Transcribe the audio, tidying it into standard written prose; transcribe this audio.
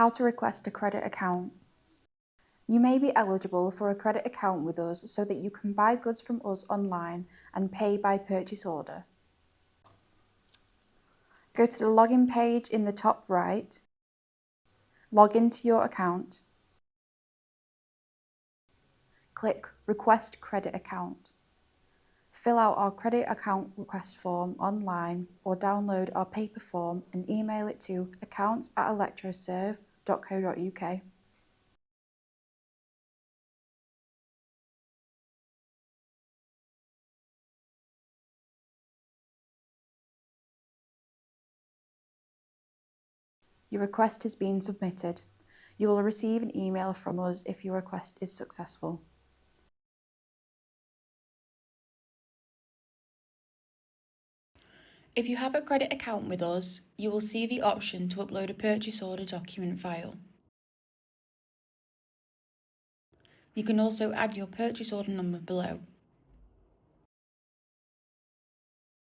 How to request a credit account. You may be eligible for a credit account with us so that you can buy goods from us online and pay by purchase order. Go to the login page in the top right, log into your account, click Request Credit Account. Fill out our credit account request form online or download our paper form and email it to accounts@electroserv.co.uk. Your request has been submitted. You will receive an email from us if your request is successful. If you have a credit account with us, you will see the option to upload a purchase order document file. You can also add your purchase order number below.